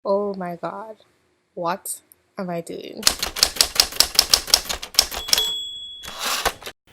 Oh my god, what am I doing?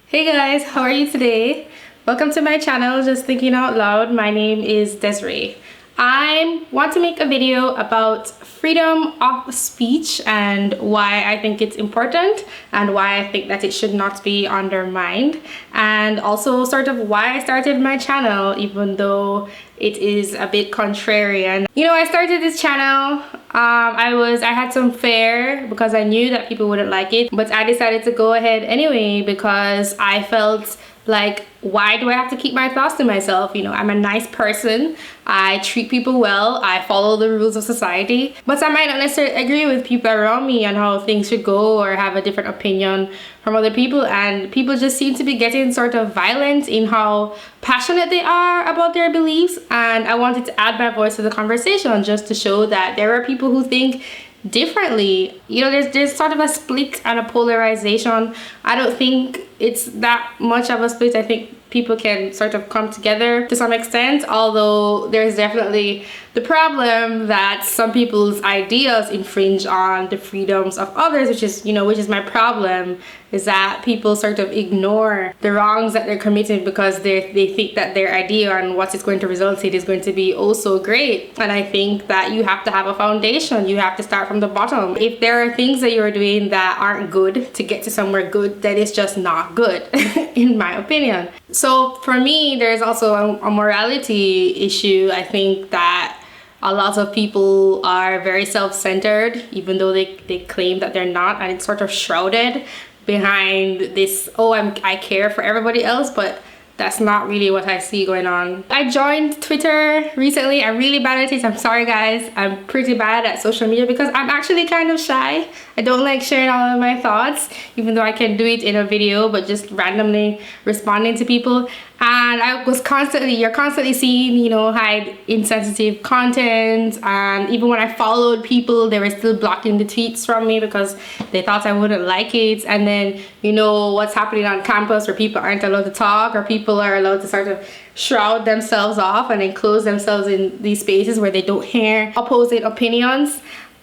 Hey guys, how are you today? Welcome to my channel, Just Thinking Out Loud. My name is Desi-Rae. I want to make a video about freedom of speech and why I think it's important and why I think that it should not be undermined, and also sort of why I started my channel even though it is a bit contrarian. You know, I started this channel, I had some fear because I knew that people wouldn't like it, but I decided to go ahead anyway because I felt like, why do I have to keep my thoughts to myself? You know, I'm a nice person, I treat people well, I follow the rules of society, but I might not necessarily agree with people around me on how things should go or have a different opinion from other people, and people just seem to be getting sort of violent in how passionate they are about their beliefs. And I wanted to add my voice to the conversation just to show that there are people who think differently. You know, there's sort of a split and a polarization. I don't think it's that much of a split. I think people can sort of come together to some extent, although there's definitely the problem that some people's ideas infringe on the freedoms of others, which is my problem, is that people sort of ignore the wrongs that they're committing because they think that their idea and what it's going to result in is going to be oh so great. And I think that you have to have a foundation. You have to start from the bottom. If there are things that you're doing that aren't good to get to somewhere good, then it's just not good in my opinion. So for me, there's also a morality issue. I think that a lot of people are very self-centered, even though they claim that they're not, and it's sort of shrouded behind this, oh, I care for everybody else, but that's not really what I see going on. I joined Twitter recently. I'm really bad at it. I'm sorry guys. I'm pretty bad at social media because I'm actually kind of shy. I don't like sharing all of my thoughts, even though I can do it in a video, but just randomly responding to people. And you're constantly seeing, you know, hide insensitive content. And even when I followed people, they were still blocking the tweets from me because they thought I wouldn't like it. And then, you know, what's happening on campus where people aren't allowed to talk, or people are allowed to sort of shroud themselves off and enclose themselves in these spaces where they don't hear opposing opinions.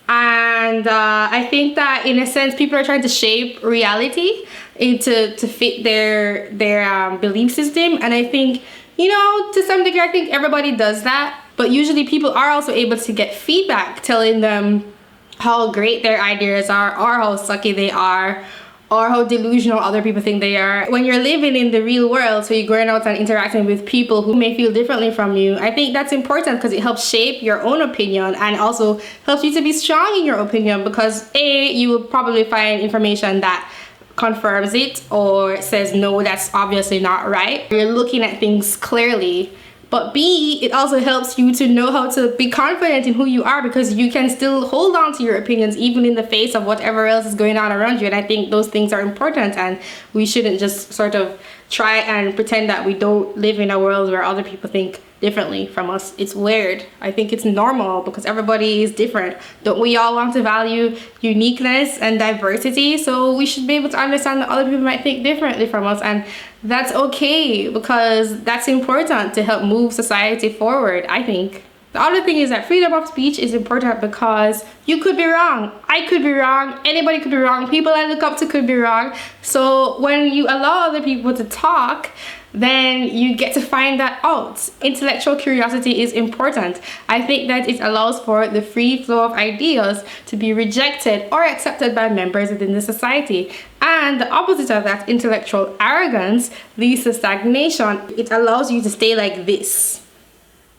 And I think that in a sense people are trying to shape reality to fit their belief system. And I think, you know, to some degree I think everybody does that, but usually people are also able to get feedback telling them how great their ideas are, or how sucky they are, or how delusional other people think they are. When you're living in the real world, so you're going out and interacting with people who may feel differently from you, I think that's important because it helps shape your own opinion and also helps you to be strong in your opinion, because you will probably find information that confirms it or says no, that's obviously not right. You're looking at things clearly. But B, it also helps you to know how to be confident in who you are, because you can still hold on to your opinions even in the face of whatever else is going on around you. And I think those things are important, and we shouldn't just sort of try and pretend that we don't live in a world where other people think differently from us. It's weird. I think it's normal because everybody is different. Don't we all want to value uniqueness and diversity? So we should be able to understand that other people might think differently from us, and that's okay because that's important to help move society forward, I think. The other thing is that freedom of speech is important because you could be wrong. I could be wrong. Anybody could be wrong. People I look up to could be wrong. So when you allow other people to talk, then you get to find that out. Intellectual curiosity is important. I think that it allows for the free flow of ideas to be rejected or accepted by members within the society. And the opposite of that, intellectual arrogance, leads to stagnation. It allows you to stay like this.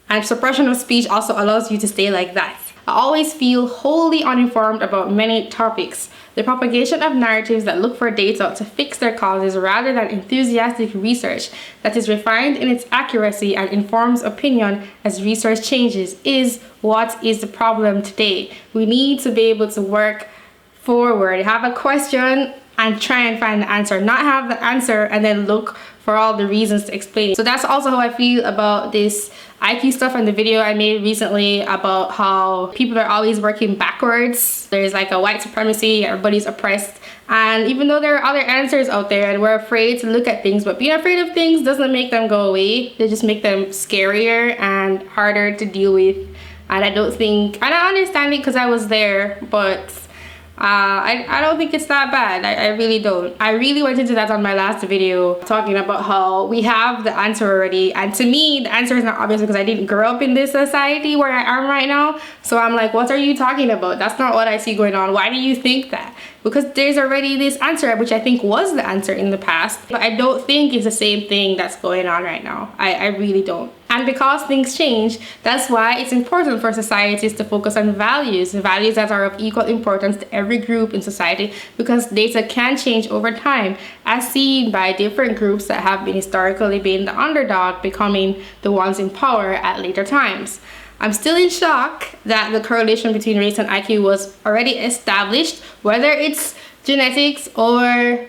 And suppression of speech also allows you to stay like that. I always feel wholly uninformed about many topics. The propagation of narratives that look for data to fix their causes rather than enthusiastic research that is refined in its accuracy and informs opinion as research changes is what is the problem today. We need to be able to work forward, have a question and try and find the answer, not have the answer and then look for all the reasons to explain it. So that's also how I feel about this IQ stuff and the video I made recently about how people are always working backwards. There's like a white supremacy, everybody's oppressed. And even though there are other answers out there and we're afraid to look at things, but being afraid of things doesn't make them go away. They just make them scarier and harder to deal with And I don't think, and I understand it because I was there, but I don't think it's that bad. I really don't. I really went into that on my last video, talking about how we have the answer already, and to me the answer is not obvious because I didn't grow up in this society where I am right now. So I'm like, what are you talking about? That's not what I see going on. Why do you think that? Because there's already this answer, which I think was the answer in the past, but I don't think it's the same thing that's going on right now. I really don't. And because things change, that's why it's important for societies to focus on values that are of equal importance to every group in society, because data can change over time, as seen by different groups that have been historically being the underdog becoming the ones in power at later times. I'm still in shock that the correlation between race and IQ was already established, whether it's genetics or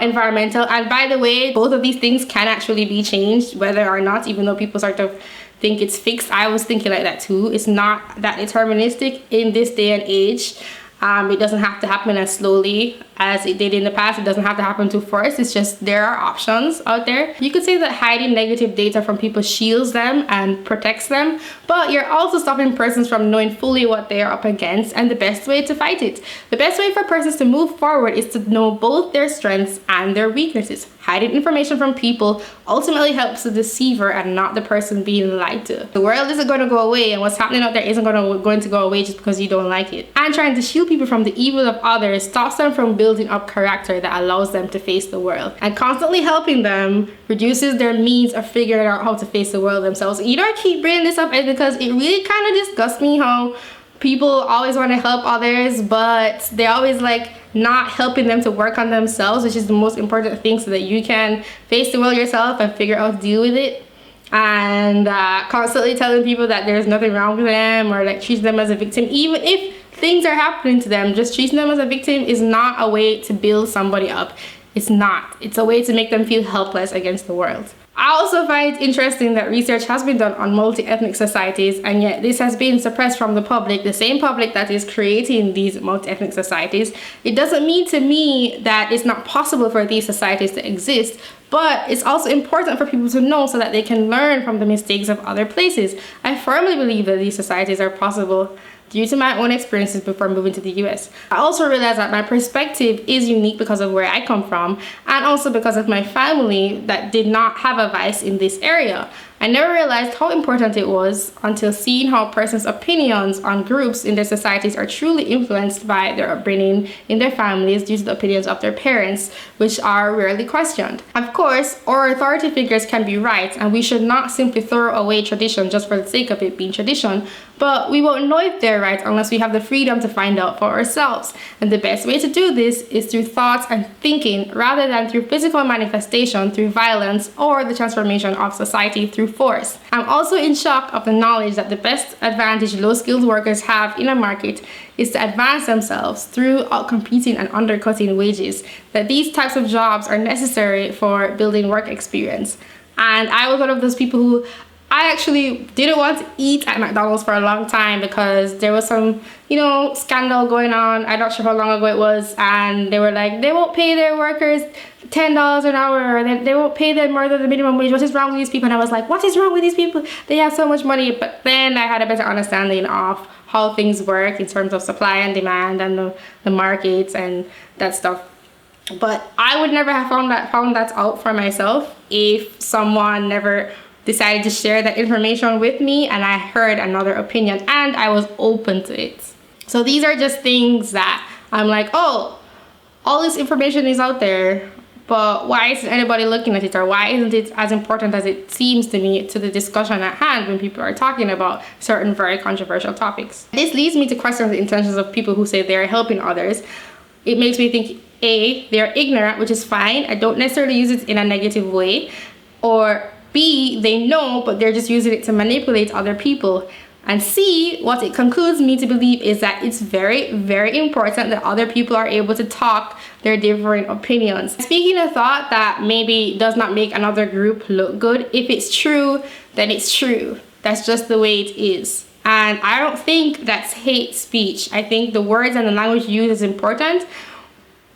environmental. And by the way, both of these things can actually be changed, whether or not, even though people sort of think it's fixed. I was thinking like that too. It's not that deterministic in this day and age. It doesn't have to happen as slowly as it did in the past. It doesn't have to happen too fast. It's just there are options out there. You could say that hiding negative data from people shields them and protects them, but you're also stopping persons from knowing fully what they are up against and the best way to fight it. The best way for persons to move forward is to know both their strengths and their weaknesses. Hiding information from people ultimately helps the deceiver and not the person being lied to. The world isn't going to go away, and what's happening out there isn't going to go away just because you don't like it. And trying to shield people from the evil of others stops them from building up character that allows them to face the world. And constantly helping them reduces their means of figuring out how to face the world themselves. You know, I keep bringing this up because it really kind of disgusts me how people always want to help others, but they always like not helping them to work on themselves, which is the most important thing, so that you can face the world yourself and figure out how to deal with it. And constantly telling people that there's nothing wrong with them, or like treating them as a victim, even if things are happening to them. Just treating them as a victim is not a way to build somebody up. It's not. It's a way to make them feel helpless against the world. I also find it interesting that research has been done on multi-ethnic societies, and yet this has been suppressed from the public, the same public that is creating these multi-ethnic societies. It doesn't mean to me that it's not possible for these societies to exist, but it's also important for people to know so that they can learn from the mistakes of other places. I firmly believe that these societies are possible due to my own experiences before moving to the US. I also realized that my perspective is unique because of where I come from, and also because of my family that did not have a voice in this area. I never realized how important it was until seeing how a person's opinions on groups in their societies are truly influenced by their upbringing in their families due to the opinions of their parents, which are rarely questioned. Of course, our authority figures can be right, and we should not simply throw away tradition just for the sake of it being tradition, but we won't know if they're right unless we have the freedom to find out for ourselves. And the best way to do this is through thoughts and thinking, rather than through physical manifestation, through violence, or the transformation of society through force. I'm also in shock of the knowledge that the best advantage low-skilled workers have in a market is to advance themselves through outcompeting and undercutting wages, that these types of jobs are necessary for building work experience. And I was one of those people who I actually didn't want to eat at McDonald's for a long time because there was some, scandal going on. I'm not sure how long ago it was, and they were like, they won't pay their workers $10 an hour, or they won't pay them more than the minimum wage. What is wrong with these people? And I was like, what is wrong with these people? They have so much money. But then I had a better understanding of how things work in terms of supply and demand and the markets and that stuff. But I would never have found that out for myself if someone never decided to share that information with me and I heard another opinion and I was open to it. So these are just things that I'm like, oh, all this information is out there, but why isn't anybody looking at it, or why isn't it as important as it seems to me to the discussion at hand when people are talking about certain very controversial topics? This leads me to question the intentions of people who say they're helping others. It makes me think, A, they're ignorant, which is fine. I don't necessarily use it in a negative way. Or B, they know, but they're just using it to manipulate other people. And C, what it concludes me to believe is that it's very, very important that other people are able to talk their different opinions. Speaking of thought that maybe does not make another group look good, if it's true, then it's true. That's just the way it is. And I don't think that's hate speech. I think the words and the language used is important,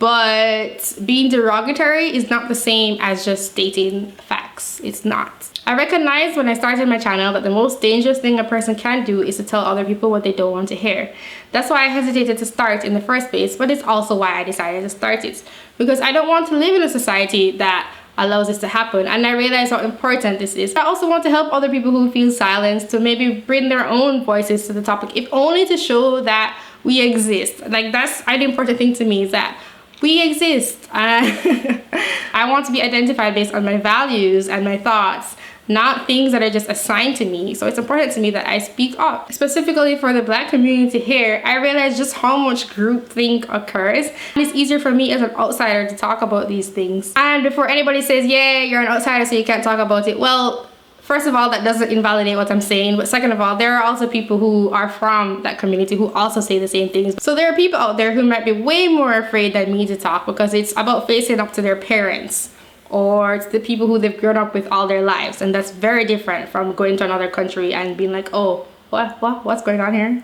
but being derogatory is not the same as just stating facts. It's not. I recognized when I started my channel that the most dangerous thing a person can do is to tell other people what they don't want to hear. That's why I hesitated to start in the first place, but it's also why I decided to start it. Because I don't want to live in a society that allows this to happen, and I realize how important this is. I also want to help other people who feel silenced to maybe bring their own voices to the topic, if only to show that we exist. Like, that's the important thing to me, is that we exist. I want to be identified based on my values and my thoughts, not things that are just assigned to me. So it's important to me that I speak up. Specifically for the Black community here, I realize just how much groupthink occurs. And it's easier for me as an outsider to talk about these things. And before anybody says, yeah, you're an outsider so you can't talk about it, well, first of all, that doesn't invalidate what I'm saying. But second of all, there are also people who are from that community who also say the same things. So there are people out there who might be way more afraid than me to talk, because it's about facing up to their parents or to the people who they've grown up with all their lives. And that's very different from going to another country and being like, oh, what's going on here?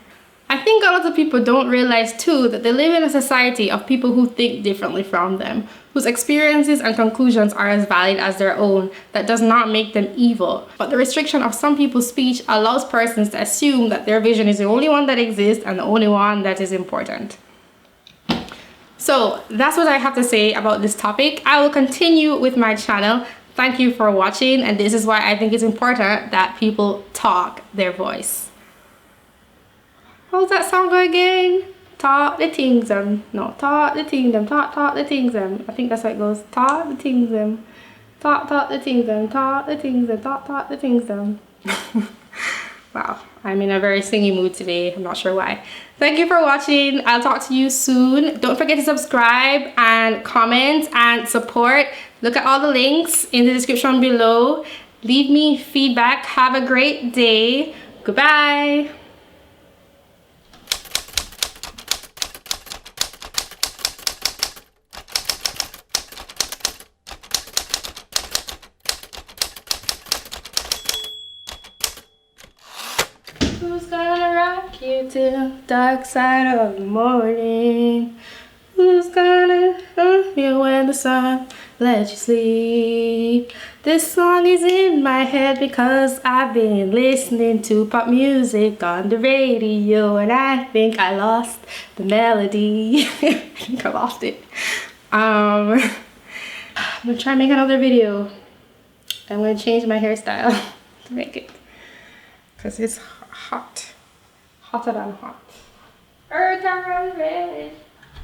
I think a lot of people don't realize too that they live in a society of people who think differently from them, whose experiences and conclusions are as valid as their own. That does not make them evil. But the restriction of some people's speech allows persons to assume that their vision is the only one that exists and the only one that is important. So that's what I have to say about this topic. I will continue with my channel. Thank you for watching, and this is why I think it's important that people talk their voice. How's that song go again? Talk the things them. No, talk the things them. Talk the things them. I think that's how it goes. Talk the things them. Talk the things them. Talk the things them. Talk the things them. Wow, I'm in a very singy mood today. I'm not sure why. Thank you for watching. I'll talk to you soon. Don't forget to subscribe and comment and support. Look at all the links in the description below. Leave me feedback. Have a great day. Goodbye. Who's gonna rock you to the dark side of the morning? Who's gonna hug you when the sun lets you sleep? This song is in my head because I've been listening to pop music on the radio, and I think I lost the melody. I think I lost it. I'm gonna try and make another video. I'm gonna change my hairstyle to make it, because it's hot. Hotter than hot. Earth around red.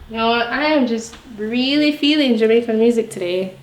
You know what? I am just really feeling Jamaican music today.